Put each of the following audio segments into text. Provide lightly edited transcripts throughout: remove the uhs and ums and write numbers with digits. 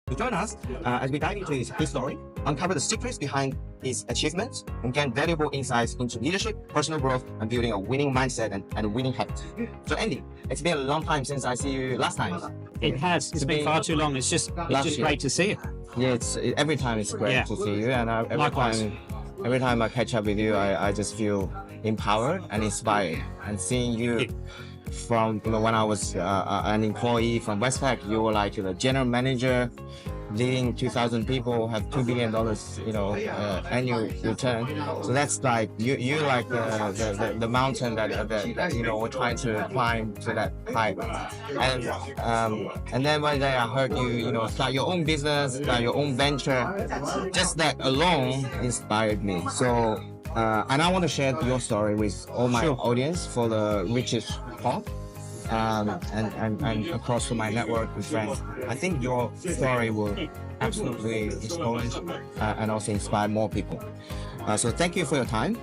So join us as we dive into his story, uncover the secrets behind his achievements, and gain valuable insights into leadership, personal growth, and building a winning mindset and winning habits. So Andy, it's been a long time since I see you last time. It has. It's been far too long. It's just great to see you. Yeah, every time it's great to see you, and every time I catch up with you, I just feel empowered and inspired. And seeing you from when I was an employee from Westpac, you were like the general manager, leading 2,000 people, have $2 billion, annual return. So that's like you like the mountain that we're trying to climb to that height. And then one day I heard you start your own business, start your own venture. Just that alone inspired me. So and I want to share your story with all my audience for the RichesTalk. And across to my network with friends. I think your story will absolutely expose and also inspire more people. So thank you for your time.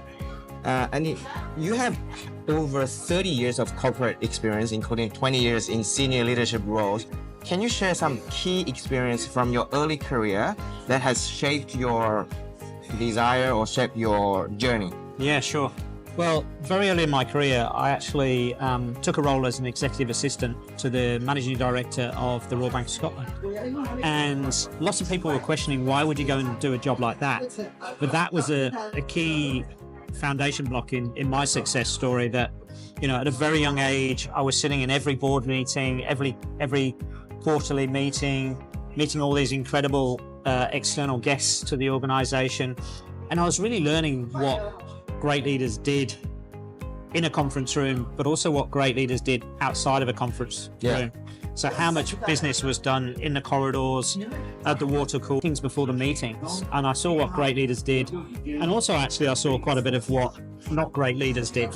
And you have over 30 years of corporate experience, including 20 years in senior leadership roles. Can you share some key experience from your early career that has shaped your desire or shaped your journey? Yeah, sure. Well, very early in my career, I actually took a role as an executive assistant to the managing director of the Royal Bank of Scotland. And lots of people were questioning, why would you go and do a job like that? But that was a key foundation block in my success story that, at a very young age, I was sitting in every board meeting, every quarterly meeting all these incredible external guests to the organization. And I was really learning what great leaders did in a conference room, but also what great leaders did outside of a conference room. So how much business was done in the corridors, at the water coolers before the meetings. And I saw what great leaders did. And also actually I saw quite a bit of what not great leaders did.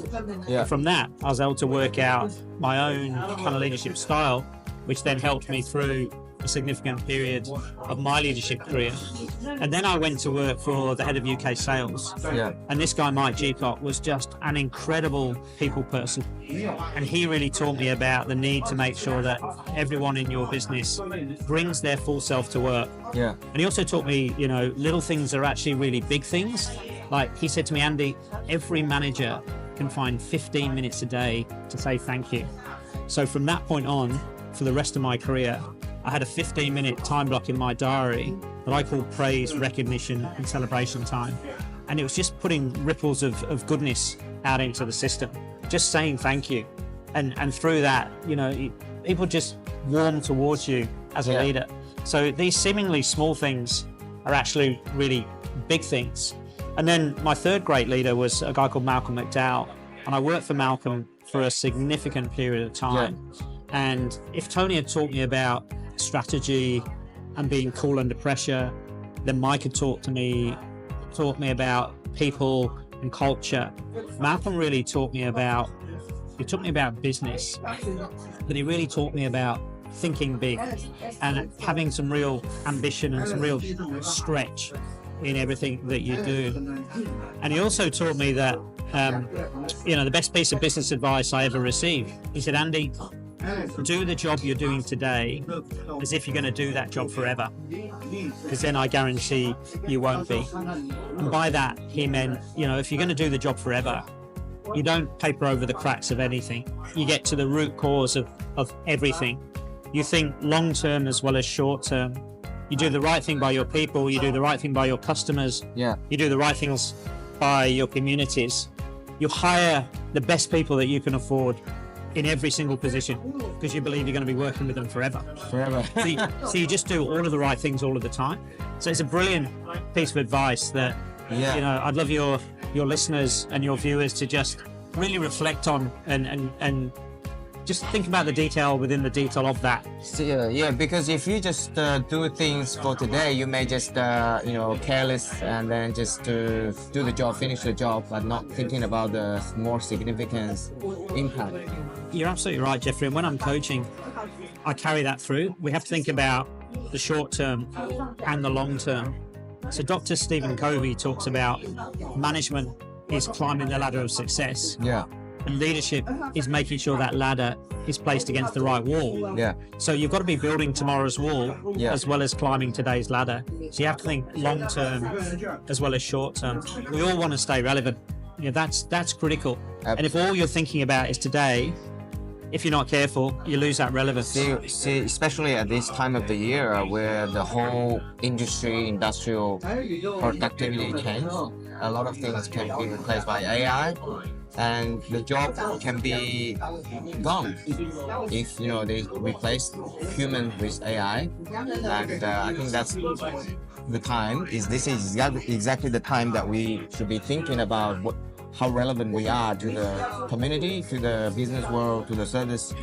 From that, I was able to work out my own kind of leadership style, which then helped me through a significant period of my leadership career. And then I went to work for the head of UK sales. And this guy, Mike Gcott, was just an incredible people person. And he really taught me about the need to make sure that everyone in your business brings their full self to work. And he also taught me, little things are actually really big things. Like he said to me, Andy, every manager can find 15 minutes a day to say thank you. So from that point on, for the rest of my career, I had a 15-minute time block in my diary that I called praise, recognition, and celebration time. And it was just putting ripples of goodness out into the system, just saying thank you. And through that, people just warm towards you as a leader. So these seemingly small things are actually really big things. And then my third great leader was a guy called Malcolm McDowell. And I worked for Malcolm for a significant period of time. And if Tony had taught me about strategy and being cool under pressure, then Mike had taught me about people and culture. Malcolm really taught me about business, but he really taught me about thinking big and having some real ambition and some real stretch in everything that you do. And he also taught me that the best piece of business advice I ever received, he said, Andy, do the job you're doing today as if you're going to do that job forever, because then I guarantee you won't be. And by that, he meant, if you're going to do the job forever, you don't paper over the cracks of anything. You get to the root cause of everything. You think long-term as well as short-term. You do the right thing by your people. You do the right thing by your customers. You do the right things by your communities. You hire the best people that you can afford in every single position because you believe you're going to be working with them forever. So you just do all of the right things all of the time. So it's a brilliant piece of advice that I'd love your listeners and your viewers to just really reflect on and just think about the detail within the detail of that. Because if you just do things for today, you may just careless and then just do the job, finish the job, but not thinking about the more significant impact. You're absolutely right, Jeffrey. And when I'm coaching, I carry that through. We have to think about the short term and the long term. So Dr. Stephen Covey talks about management is climbing the ladder of success. And leadership is making sure that ladder is placed against the right wall. Yeah. So you've got to be building tomorrow's wall as well as climbing today's ladder. So you have to think long term as well as short term. We all want to stay relevant. That's critical. And if all you're thinking about is today, if you're not careful, you lose that relevance. See, especially at this time of the year where the whole industrial productivity changed, a lot of things can be replaced by AI, and the job can be gone if they replace human with AI. And I think that's the time. This is exactly the time that we should be thinking about how relevant we are to the community, to the business world, to the service.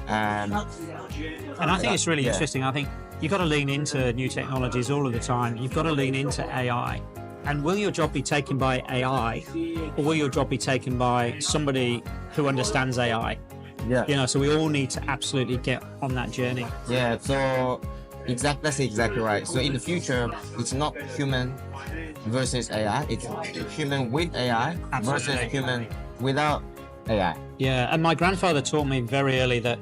And I think it's really interesting. I think you've got to lean into new technologies all of the time. You've got to lean into AI. And will your job be taken by AI, or will your job be taken by somebody who understands AI? Yeah. So we all need to absolutely get on that journey. Yeah, so that's exactly right. So in the future, it's not human versus AI, it's human with AI versus human without AI. Yeah, and my grandfather taught me very early that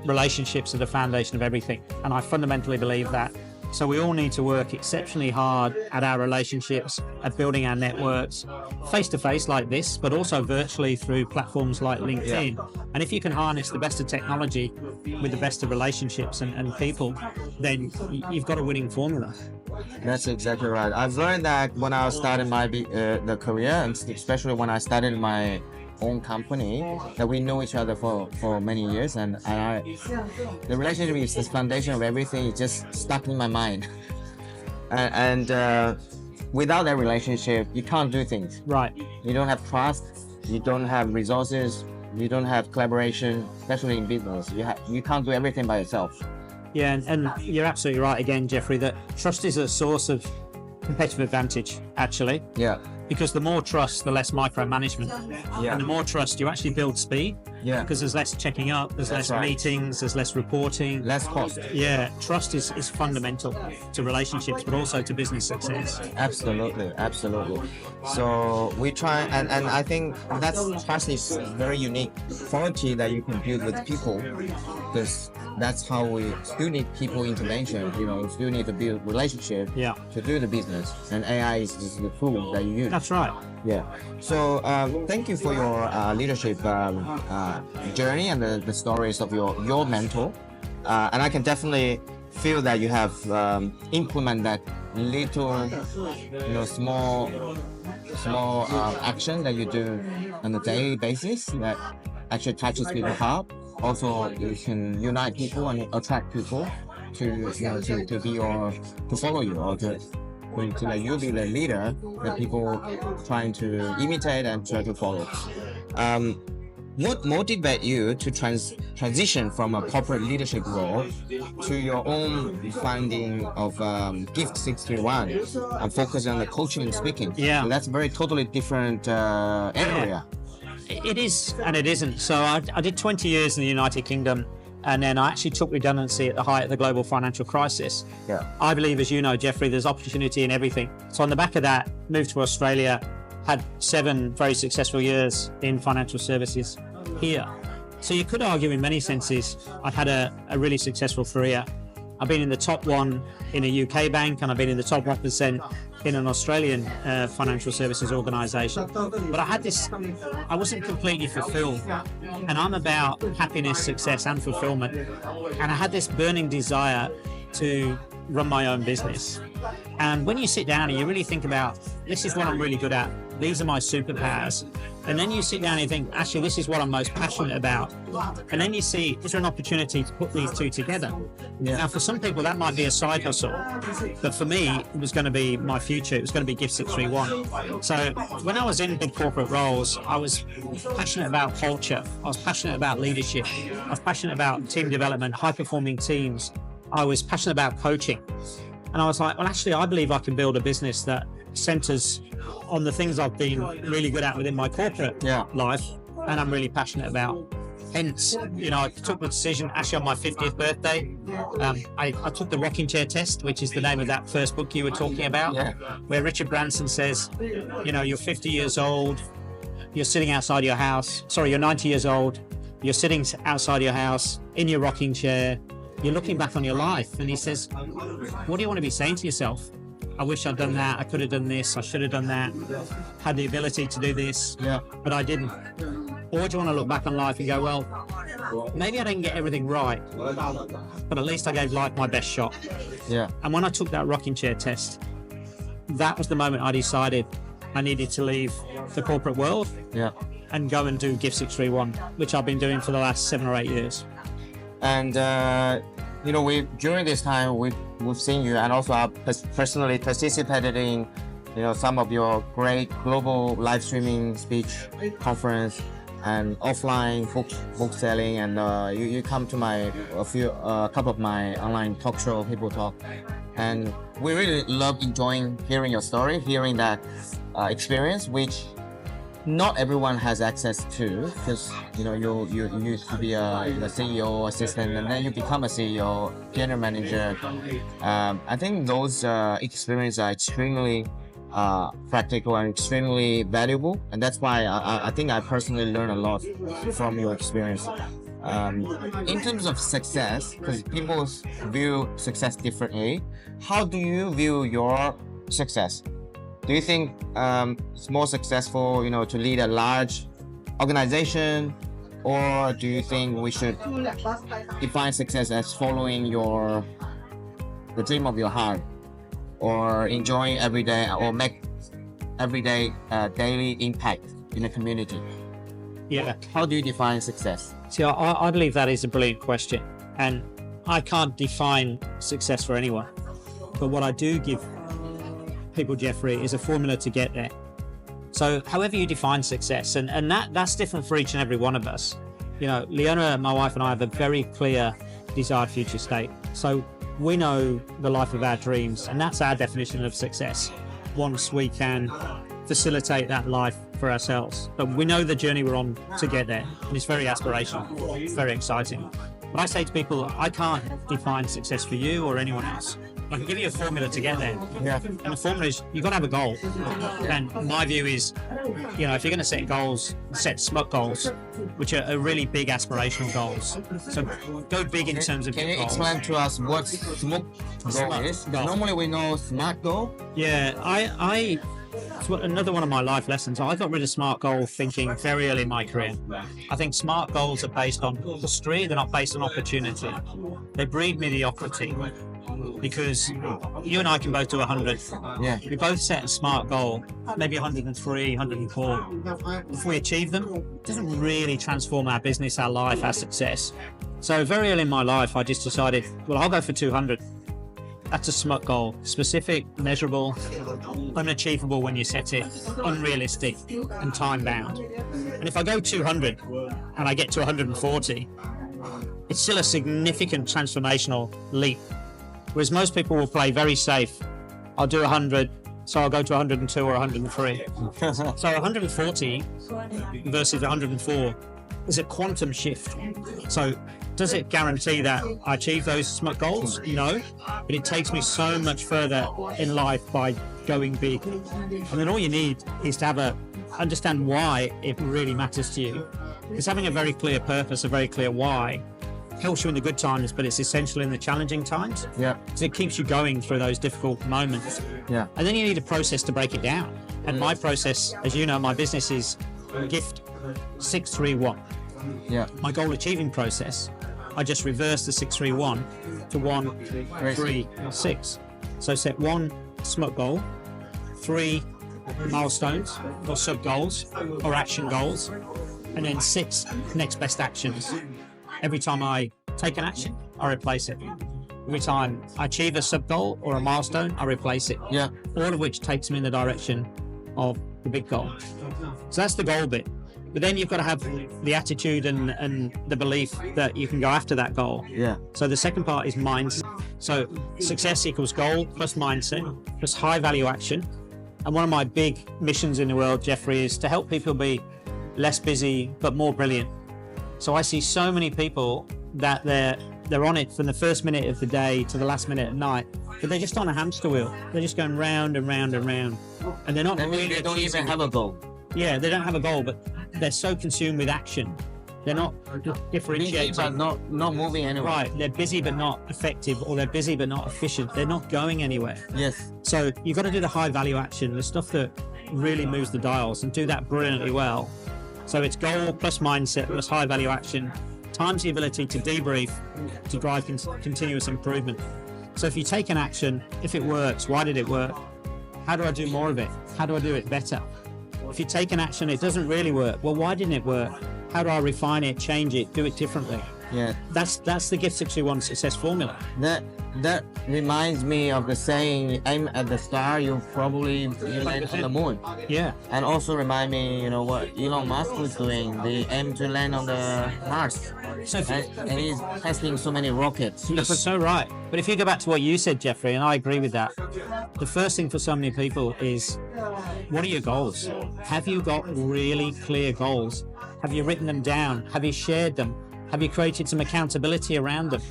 relationships are the foundation of everything, and I fundamentally believe that. So we all need to work exceptionally hard at our relationships, at building our networks, face-to-face like this, but also virtually through platforms like LinkedIn. Yeah. And if you can harness the best of technology with the best of relationships and people, then you've got a winning formula. That's exactly right. I've learned that when I was starting my the career, and especially when I started my own company, that we know each other for many years, and the relationship is the foundation of everything. It's just stuck in my mind, and without that relationship, you can't do things. Right. You don't have trust. You don't have resources. You don't have collaboration, especially in business. You can't do everything by yourself. Yeah, and you're absolutely right again, Jeffrey, that trust is a source of competitive advantage, actually. Yeah. Because the more trust, the less micromanagement. Yeah. And the more trust, you actually build speed. Yeah. Because there's less checking up, there's less meetings, there's less reporting. Less cost. Yeah, trust is fundamental to relationships, but also to business success. Absolutely. So we try, and I think trust is a very unique quality that you can build with people, because that's how we still need people intervention. You still need to build relationship to do the business, and AI is just the tool that you use. That's right. Yeah. So thank you for your leadership journey and the stories of your mentor. And I can definitely feel that you have implemented that little, small action that you do on a daily basis that actually touches people's heart. Also, you can unite people and attract people to follow you, or to let you be the leader that people trying to imitate and try to follow. What motivates you to transition from a corporate leadership role to your own finding of Gift 631 and focus on the coaching and speaking? Yeah. So that's a very totally different area. It is and it isn't. So I did 20 years in the United Kingdom, and then I actually took redundancy at the height of the global financial crisis. Yeah. I believe, as you know, Jeffrey, there's opportunity in everything. So on the back of that, moved to Australia, had 7 very successful years in financial services here. So you could argue in many senses, I've had a really successful career. I've been in the top 1 in a UK bank, and I've been in the top 1% in an Australian financial services organisation. But I wasn't completely fulfilled. And I'm about happiness, success and fulfillment. And I had this burning desire to run my own business. And when you sit down and you really think about, this is what I'm really good at, these are my superpowers, and then you sit down and you think, actually, this is what I'm most passionate about, and then you see, is there an opportunity to put these two together? Yeah. Now, for some people, that might be a side hustle, but for me, it was going to be my future. It was going to be Gift 631. So when I was in big corporate roles, I was passionate about culture. I was passionate about leadership. I was passionate about team development, high-performing teams. I was passionate about coaching. And I was like, well, actually, I believe I can build a business that centers on the things I've been really good at within my corporate life, and I'm really passionate about. Hence, I took the decision actually on my 50th birthday. I took the rocking chair test, which is the name of that first book you were talking about, where Richard Branson says, you're 50 years old, you're sitting outside your house. Sorry, you're 90 years old. You're sitting outside your house in your rocking chair. You're looking back on your life, and he says, what do you want to be saying to yourself? I wish I'd done that. I could have done this. I should have done that. Had the ability to do this, but I didn't. Or do you want to look back on life and go, well, maybe I didn't get everything right, but at least I gave life my best shot. Yeah. And when I took that rocking chair test, that was the moment I decided I needed to leave the corporate world and go and do Gift 631, which I've been doing for the last 7 or 8 years. And during this time we've seen you, and also I've personally participated in some of your great global live streaming speech conference and offline book selling, and you come to a couple of my online talk show, Hippo Talk, and we really love hearing your story, hearing that experience, which not everyone has access to, because you used to be a CEO assistant, and then you become a CEO, general manager. I think those experiences are extremely practical and extremely valuable, and that's why I think I personally learned a lot from your experience. In terms of success, because people view success differently, how do you view your success? Do you think it's more successful, to lead a large organization, or do you think we should define success as following the dream of your heart, or enjoying every day, or make everyday daily impact in the community? Yeah. How do you define success? See, I believe that is a brilliant question, and I can't define success for anyone. But what I do give people, Jeffrey, is a formula to get there. So however you define success, and that's different for each and every one of us. Leona, my wife, and I have a very clear desired future state. So we know the life of our dreams, and that's our definition of success. Once we can facilitate that life for ourselves, but we know the journey we're on to get there, and it's very aspirational. It's very exciting. But I say to people, I can't define success for you or anyone else. I can give you a formula to get there. Yeah. And the formula is, you've got to have a goal. And my view is, if you're going to set goals, set SMUT goals, which are really big aspirational goals. So go big in terms of Can you goals. explain to us what SMUT goal is? Goal. Normally we know SMART goal. Yeah, it's another one of my life lessons. I got rid of SMART goal thinking very early in my career. I think SMART goals are based on history, they're not based on opportunity. They breed mediocrity, because you and I can both do 100. Yeah. We both set a SMART goal, maybe 103, 104. If we achieve them, it doesn't really transform our business, our life, our success. So very early in my life, I just decided, well, I'll go for 200. That's a SMUT goal. Specific, measurable, unachievable when you set it, unrealistic, and time-bound. And if I go 200 and I get to 140, it's still a significant transformational leap. Whereas most people will play very safe. I'll do 100, so I'll go to 102 or 103. So 140 versus 104 is a quantum shift. So does it guarantee that I achieve those SMUT goals? No, but it takes me so much further in life by going big. And then all you need is to understand why it really matters to you. Because having a very clear purpose, a very clear why, helps you in the good times, but it's essential in the challenging times. Yeah. So it keeps you going through those difficult moments. Yeah. And then you need a process to break it down. And my process, as you know, my business is Gift 631. Yeah. My goal achieving process, I just reverse the 631 to 136. So set 1 SMUT goal, 3 milestones or sub goals or action goals, and then 6 next best actions. Every time I take an action, I replace it. Every time I achieve a sub goal or a milestone, I replace it. Yeah. All of which takes me in the direction of the big goal. So that's the goal bit. But then you've got to have the attitude and the belief that you can go after that goal. Yeah. So the second part is mindset. So success equals goal plus mindset plus high value action. And one of my big missions in the world, Jeffrey, is to help people be less busy but more brilliant. So I see so many people that they're on it from the first minute of the day to the last minute at night, but they're just on a hamster wheel. They're just going round and round and round, and they're not That means really. they don't even have a goal. Yeah, they don't have a goal, but they're so consumed with action. They're not differentiating. Busy, but not moving anywhere. Right, they're busy but not effective, or they're busy but not efficient. They're not going anywhere. Yes. So you've got to do the high value action, the stuff that really moves the dials, and do that brilliantly well. So it's goal plus mindset plus high value action times the ability to debrief to drive continuous improvement. So if you take an action, if it works, why did it work? How do I do more of it? How do I do it better? If you take an action, it doesn't really work. Well, why didn't it work? How do I refine it, change it, do it differently? Yeah. That's the Gift 631 success formula. That reminds me of the saying, aim at the star, you land on the moon. Yeah. And also remind me, you know, what Elon Musk was doing. They aim to land on the Mars. And he's testing so many rockets. You're so right. But if you go back to what you said, Jeffrey, and I agree with that, the first thing for so many people is, what are your goals? Have you got really clear goals? Have you written them down? Have you shared them? Have you created some accountability around them?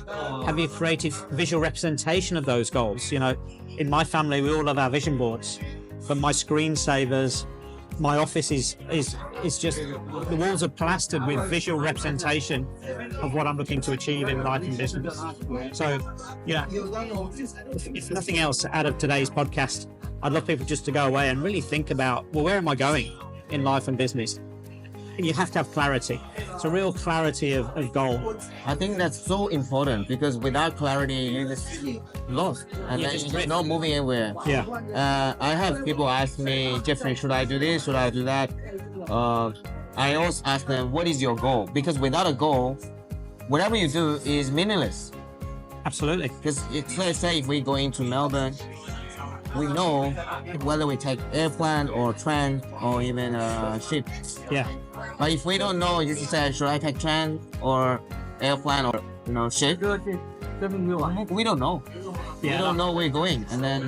Have you created visual representation of those goals? You know, in my family, we all love our vision boards, but my screensavers, my office is just, the walls are plastered with visual representation of what I'm looking to achieve in life and business. So, you know, if nothing else out of today's podcast, I'd love people just to go away and really think about, well, where am I going in life and business? You have to have clarity. It's a real clarity of goal. I think that's so important, because without clarity, you're just lost. And then you're not moving anywhere. Yeah. I have people ask me, Jeffrey, should I do this? Should I do that? I always ask them, what is your goal? Because without a goal, whatever you do is meaningless. Absolutely. Because let's say if we go into Melbourne, we know whether we take airplane or train or even a ship. Yeah. But if we don't know, you say, should I take train or airplane or ship? We don't know. Yeah. We don't know where we're going, and then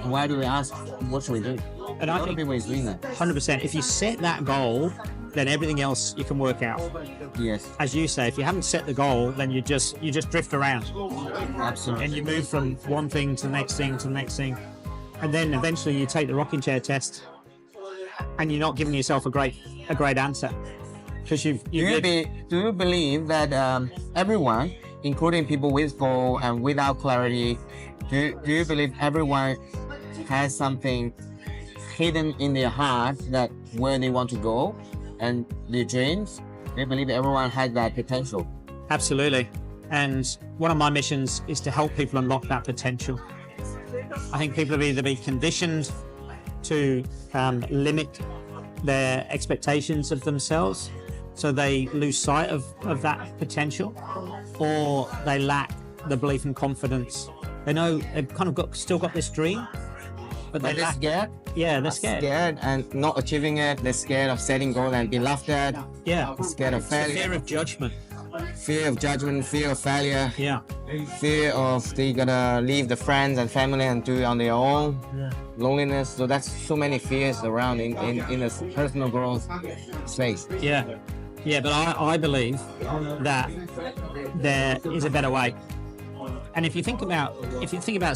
why do we ask what should we do? And I think people is doing that. 100%. If you set that goal, then everything else you can work out. Yes. As you say, if you haven't set the goal, then you just drift around. Absolutely. And you move from one thing to the next thing to the next thing, and then eventually you take the rocking chair test, and you're not giving yourself a great answer, because do you believe that everyone, including people with goal and without clarity, do you believe everyone has something hidden in their heart that where they want to go and their dreams? They believe everyone has that potential. Absolutely. And one of my missions is to help people unlock that potential. I think people have either been conditioned to limit their expectations of themselves, so they lose sight of that potential, or they lack the belief and confidence. They know they've kind of still got this dream, but they're scared. Yeah, they're scared. Scared and not achieving it. They're scared of setting goals and be laughed at. Yeah. They're scared of failure. Fear of judgment. Fear of judgment, fear of failure. Yeah. Fear of they gonna leave the friends and family and do it on their own. Yeah. Loneliness. So that's so many fears around in a personal growth space. Yeah. Yeah, but I believe that there is a better way. And if you think about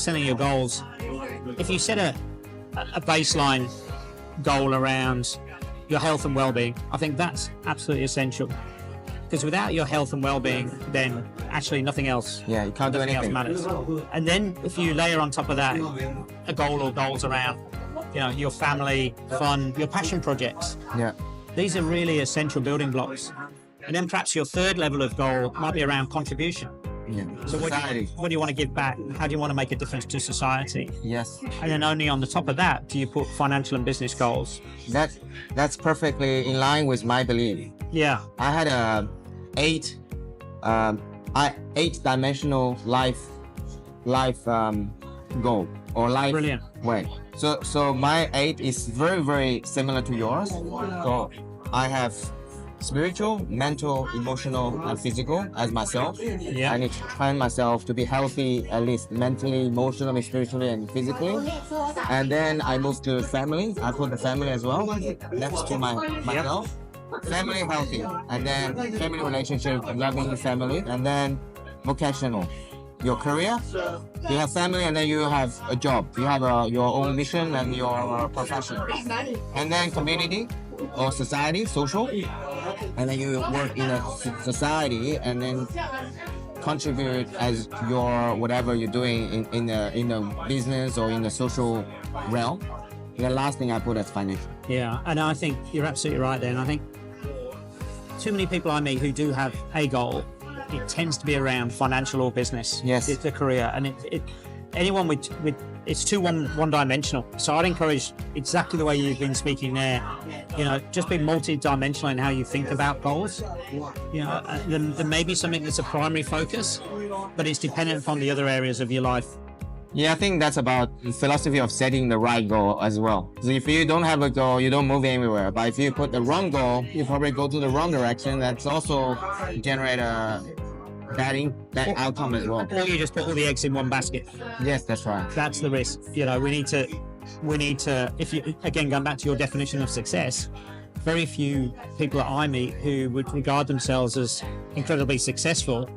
setting your goals, if you set a baseline goal around your health and well-being, I think that's absolutely essential. Because without your health and well-being, then actually nothing else. Yeah, you can't do anything. Else matters. And then if you layer on top of that a goal or goals around, your family, fun, your passion projects. Yeah. These are really essential building blocks. And then perhaps your third level of goal might be around contribution. Yeah. So what do you want to give back? How do you want to make a difference to society? Yes. And then only on the top of that do you put financial and business goals. That's perfectly in line with my belief. Yeah. I had a 8-dimensional life goal or life Brilliant. way. So my 8 is very, very similar to yours. So I have spiritual, mental, emotional, and physical as myself. Yeah. I need to train myself to be healthy, at least mentally, emotionally, spiritually, and physically. And then I move to family. I put the family as well next to myself. Family healthy, and then family relationship, loving the family, and then vocational. your career, you have family, and then you have a job. You have your own mission and your profession. And then community or society, social. And then you work in a society and then contribute as your whatever you're doing in the business or in the social realm. The last thing I put as financial. Yeah, and I think you're absolutely right there. And I think too many people I meet who do have a goal, it tends to be around financial or business. Yes. It's a career, and anyone with it's too one-dimensional. So I'd encourage exactly the way you've been speaking there. Just be multi-dimensional in how you think about goals. There may be something that's a primary focus, but it's dependent upon the other areas of your life. Yeah, I think that's about the philosophy of setting the right goal as well. So if you don't have a goal, you don't move anywhere. But if you put the wrong goal, you probably go to the wrong direction. That's also generate a bad outcome as well. Or you just put all the eggs in one basket. Yes, that's right. That's the risk. We need to, if you, again, going back to your definition of success, very few people that I meet who would regard themselves as incredibly successful,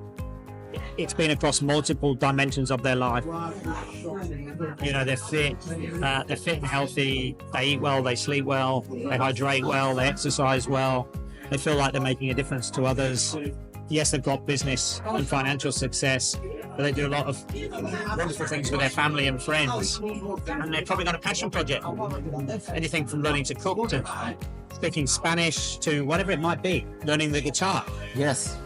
it's been across multiple dimensions of their life. They're fit and healthy, they eat well, they sleep well, they hydrate well, they exercise well, they feel like they're making a difference to others. Yes, they've got business and financial success, but they do a lot of wonderful things with their family and friends. And they've probably got a passion project. Anything from learning to cook to speaking Spanish to whatever it might be, learning the guitar. Yes.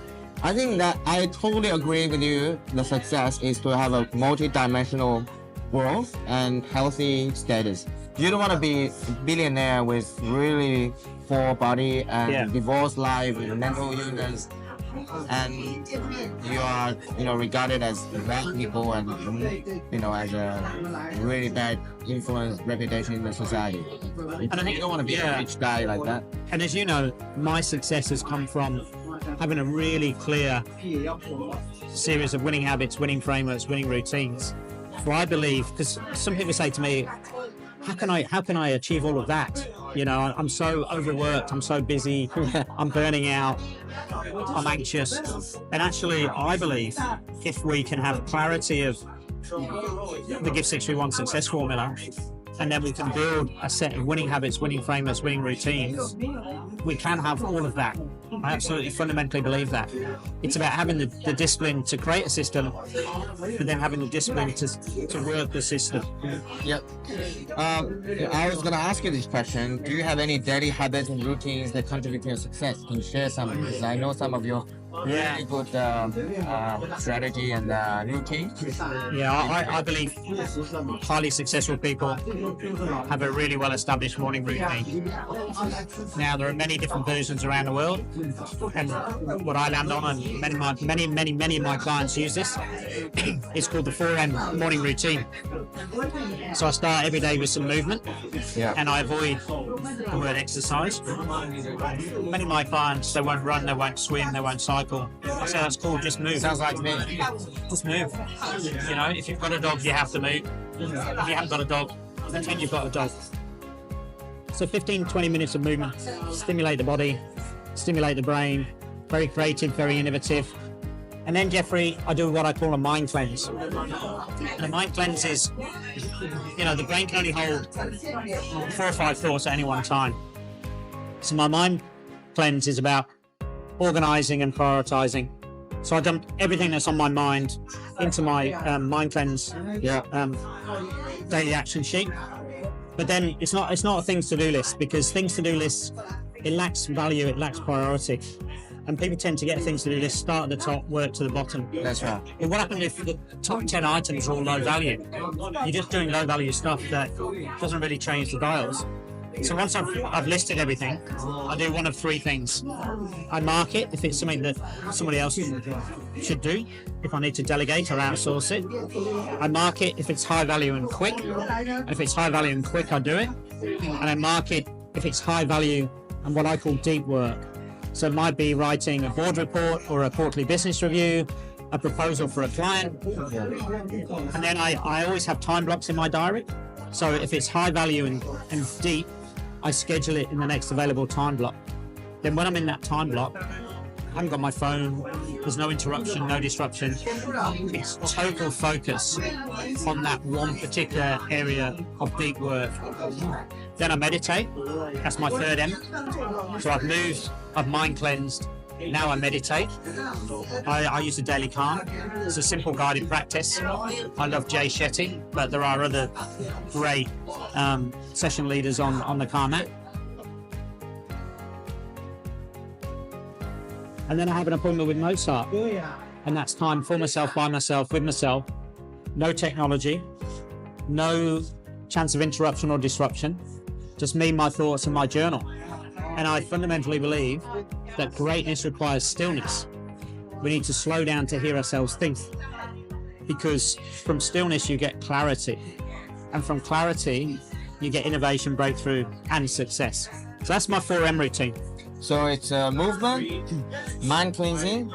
I think that I totally agree with you. The success is to have a multi-dimensional growth and healthy status. You don't want to be a billionaire with really poor body and divorced life and mental illness, and you are regarded as bad people and as a really bad influence reputation in the society. And I think you don't want to be a rich guy like that. And as you know, my success has come from having a really clear series of winning habits, winning frameworks, winning routines. So I believe, because some people say to me, how can I achieve all of that? I'm so overworked, I'm so busy, I'm burning out, I'm anxious. And actually, I believe if we can have clarity of the Give 631 success formula, and then we can build a set of winning habits, winning frameworks, winning routines, we can have all of that. I absolutely fundamentally believe that. It's about having the discipline to create a system, but then having the discipline to work the system. Yep. I was going to ask you this question. Do you have any daily habits and routines that contribute to your success? Can you share some? Because I know some of your really good strategy and routine. Yeah, I believe highly successful people have a really well-established morning routine. Now, there are many different versions around the world, and what I land on, and many of my clients use this, it's called the 4M morning routine. So I start every day with some movement, and I avoid the word exercise. Many of my clients, they won't run, they won't swim, they won't cycle. I say that's cool, just move. Sounds like me. Just move. If you've got a dog, you have to move. If you haven't got a dog, pretend you've got a dog. So 15-20 minutes of movement, stimulate the body, stimulate the brain, very creative, very innovative. And then, Jeffrey, I do what I call a mind cleanse. And a mind cleanse is, the brain can only hold 4 or 5 thoughts at any one time. So my mind cleanse is about organizing and prioritizing. So I dump everything that's on my mind into my mind cleanse daily action sheet. But then it's not a things to do list, because things to do lists, it lacks value, it lacks priority. And people tend to get things to do list, start at the top, work to the bottom. That's right. But what happens if the top 10 items are all low value? You're just doing low value stuff that doesn't really change the dials. So once I've listed everything, I do one of 3 things. I mark it if it's something that somebody else should do, if I need to delegate or outsource it. I mark it if it's high value and quick. If it's high value and quick, I do it. And I mark it if it's high value and what I call deep work. So it might be writing a board report or a quarterly business review, a proposal for a client. And then I always have time blocks in my diary. So if it's high value and deep, I schedule it in the next available time block. Then when I'm in that time block, haven't got my phone, there's no interruption, no disruption. It's total focus on that one particular area of deep work. Then I meditate. That's my third M. So I've moved, I've mind cleansed. Now I meditate. I use the daily calm. It's a simple guided practice. I love Jay Shetty, but there are other great session leaders on the calm app. And then I have an appointment with Mozart. And that's time for myself, by myself, with myself. No technology, no chance of interruption or disruption. Just me, my thoughts, and my journal. And I fundamentally believe that greatness requires stillness. We need to slow down to hear ourselves think. Because from stillness, you get clarity. And from clarity, you get innovation, breakthrough, and success. So that's my 4M routine. So it's movement, mind cleansing,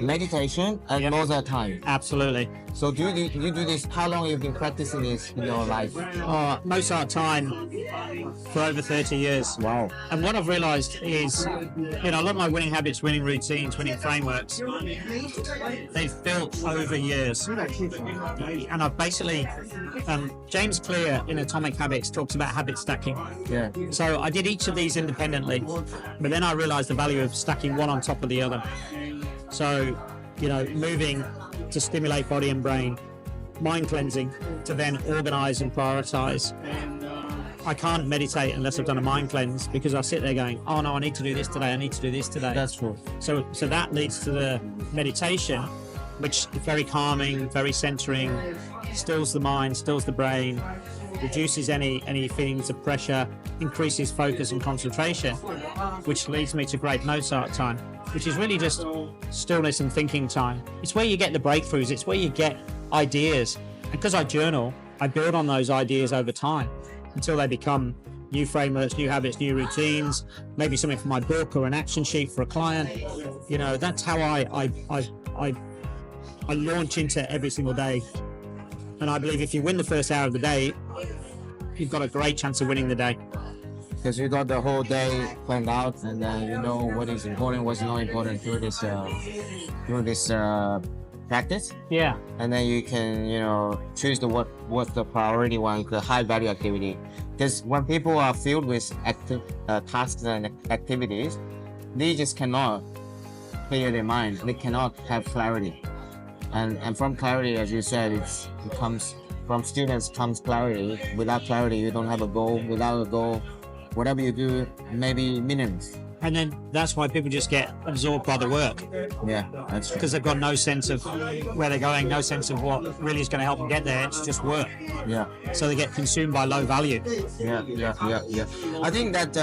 meditation, and Mozart time. Absolutely. So do you do this? How long you've been practicing this in your life? Mozart time for over 30 years. Wow. And what I've realized is, a lot of my winning habits, winning routines, winning frameworks, they've built over years. And I've basically, James Clear in Atomic Habits talks about habit stacking. Yeah. So I did each of these independently, but then I realized the value of stacking one on top of the other. So, moving to stimulate body and brain, mind cleansing to then organize and prioritize. I can't meditate unless I've done a mind cleanse, because I sit there going, oh no, I need to do this today, I need to do this today. That's true. So that leads to the meditation, which is very calming, very centering, stills the mind, stills the brain, reduces any feelings of pressure, increases focus and concentration, which leads me to great Mozart time, which is really just stillness and thinking time. It's where you get the breakthroughs, it's where you get ideas. And because I journal, I build on those ideas over time until they become new frameworks, new habits, new routines, maybe something for my book or an action sheet for a client. That's how I launch into every single day. And I believe if you win the first hour of the day, you've got a great chance of winning the day. Because you got the whole day planned out, and then you know what is important, what's not important through this practice. Yeah. And then you can, choose what's the priority one, the high value activity. Because when people are filled with tasks and activities, they just cannot clear their mind. They cannot have clarity. And from clarity, as you said, it comes from students comes clarity. Without clarity, you don't have a goal. Without a goal, whatever you do, maybe meaningless. And then that's why people just get absorbed by the work. Yeah, that's true. Because they've got no sense of where they're going, no sense of what really is going to help them get there. It's just work. Yeah. So they get consumed by low value. Yeah. I think that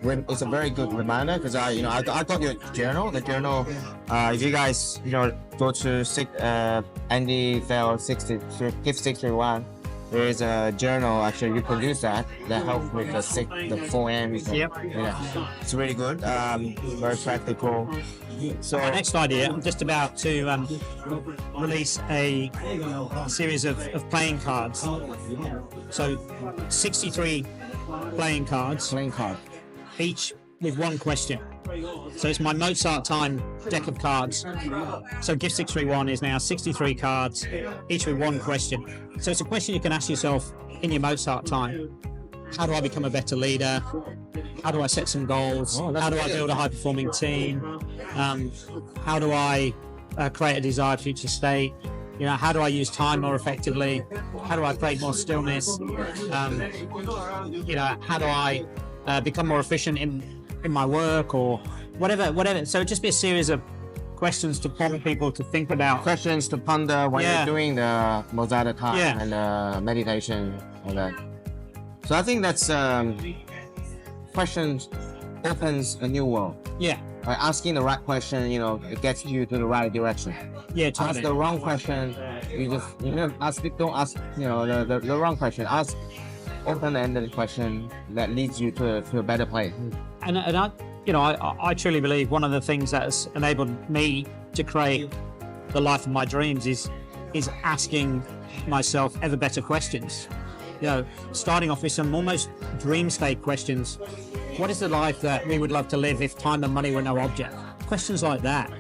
it's a very good reminder, because I got your journal. The journal, if you guys go to Andy Fell 61. There is a journal, actually, you produce that helps with the 4M. Yep. Yeah, it's really good, very practical. So my next idea, I'm just about to release a series of playing cards. So 63 playing cards. Each with one question. So it's my Mozart time deck of cards. So Gift 631 is now 63 cards, each with one question. So it's a question you can ask yourself in your Mozart time. How do I become a better leader? How do I set some goals? How do I build a high-performing team? How do I create a desired future state? How do I use time more effectively? How do I create more stillness? How do I become more efficient in my work, or whatever. So it'd just be a series of questions to prompt people to think about. Questions to ponder when you're doing the Mozart time and meditation, all that. So I think that's questions opens a new world. Yeah. By asking the right question, it gets you to the right direction. Yeah, totally. Ask the wrong question, don't ask the wrong question. Ask open-ended question that leads you to a better place. And I truly believe one of the things that has enabled me to create the life of my dreams is asking myself ever better questions. Starting off with some almost dream state questions. What is the life that we would love to live if time and money were no object? questions like that,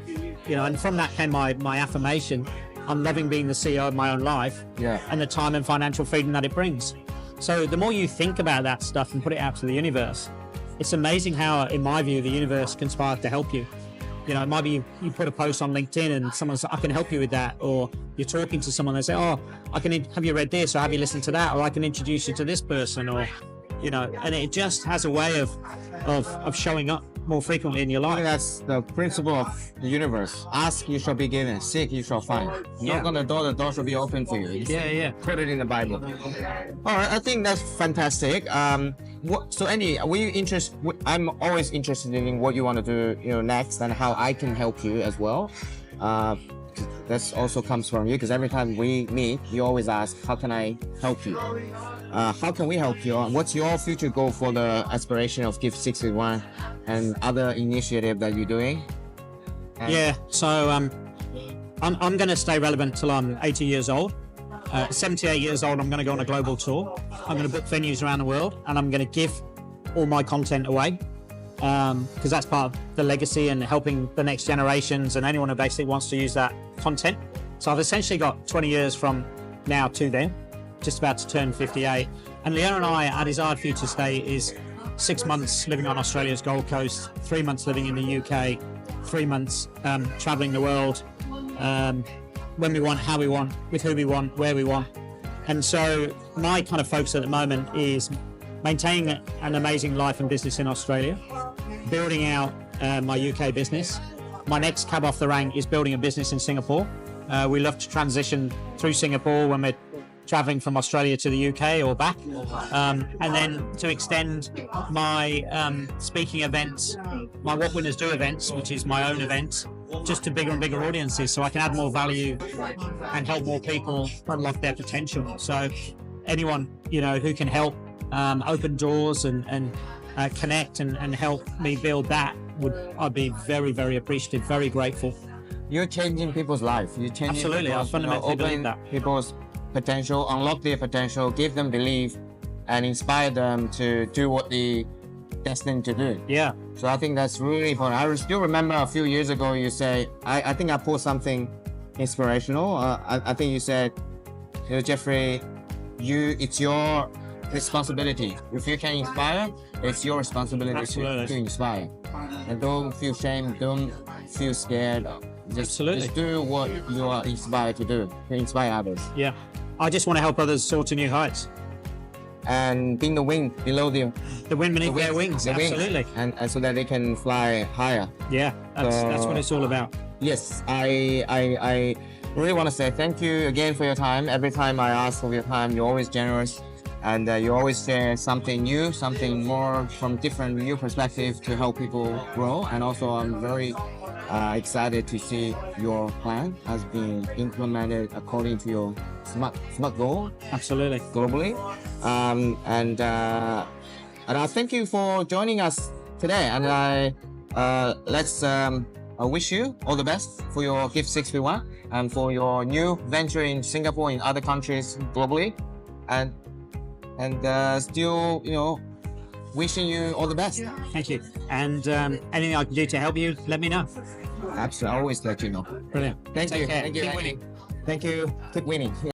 and from that came my affirmation. I'm loving being the CEO of my own life, and the time and financial freedom that it brings. So the more you think about that stuff and put it out to the universe, it's amazing how, in my view, the universe conspires to help you. It might be you put a post on LinkedIn and someone says, I can help you with that. Or you're talking to someone, they say, oh, have you read this? Or have you listened to that? Or I can introduce you to this person. Or, and it just has a way of showing up more frequently in your life. That's the principle of the universe. Ask, you shall be given. Seek, you shall find. Knock on the door shall be open for you. Put it in the Bible. All right, I think that's fantastic. I'm always interested in what you want to do, next, and how I can help you as well. That also comes from you, because every time we meet, you always ask, how can I help you? How can we help you? What's your future goal for the aspiration of Gift 61 and other initiative that you're doing? So I'm going to stay relevant till I'm 80 years old. 78 years old, I'm going to go on a global tour. I'm going to book venues around the world, and I'm going to give all my content away, because that's part of the legacy and helping the next generations and anyone who basically wants to use that content. So I've essentially got 20 years from now to then, just about to turn 58. And Leo and I, our desired future state is 6 months living on Australia's Gold Coast, 3 months living in the UK, 3 months traveling the world, when we want, how we want, with who we want, where we want. And so my kind of focus at the moment is maintaining an amazing life and business in Australia, building out my UK business. My next cab off the rank is building a business in Singapore. We love to transition through Singapore when we're traveling from Australia to the UK or back, and then to extend my speaking events, my What Winners Do events, which is my own event, just to bigger and bigger audiences, so I can add more value and help more people unlock their potential. So anyone who can help open doors and connect and help me build that, I'd be very, very appreciative, very grateful. You're changing people's life. You're changing Absolutely, I fundamentally believe that. People's potential, unlock their potential, give them belief, and inspire them to do what they destined to do. Yeah. So I think that's really important. I still remember a few years ago you say, I think I put something inspirational. I think you said, Jeffrey, it's your responsibility. If you can inspire, it's your responsibility to inspire. And don't feel shame, don't feel scared. Just do what you are inspired to do, to inspire others. Yeah. I just want to help others soar to new heights. And being the wing below them. The wind beneath their wings, absolutely. And so that they can fly higher. Yeah, that's what it's all about. Yes, I really want to say thank you again for your time. Every time I ask for your time, you're always generous. And you always share something new, something more from different new perspective to help people grow. And also I'm very excited to see your plan has been implemented according to your smart goal. Absolutely. Globally. And I thank you for joining us today. And I wish you all the best for your Gift 61 and for your new venture in Singapore, in other countries globally. And still, wishing you all the best. Thank you. And anything I can do to help you, let me know. Absolutely. I always let you know. Brilliant. Thank you. Take care. Keep winning. Thank you. Keep winning.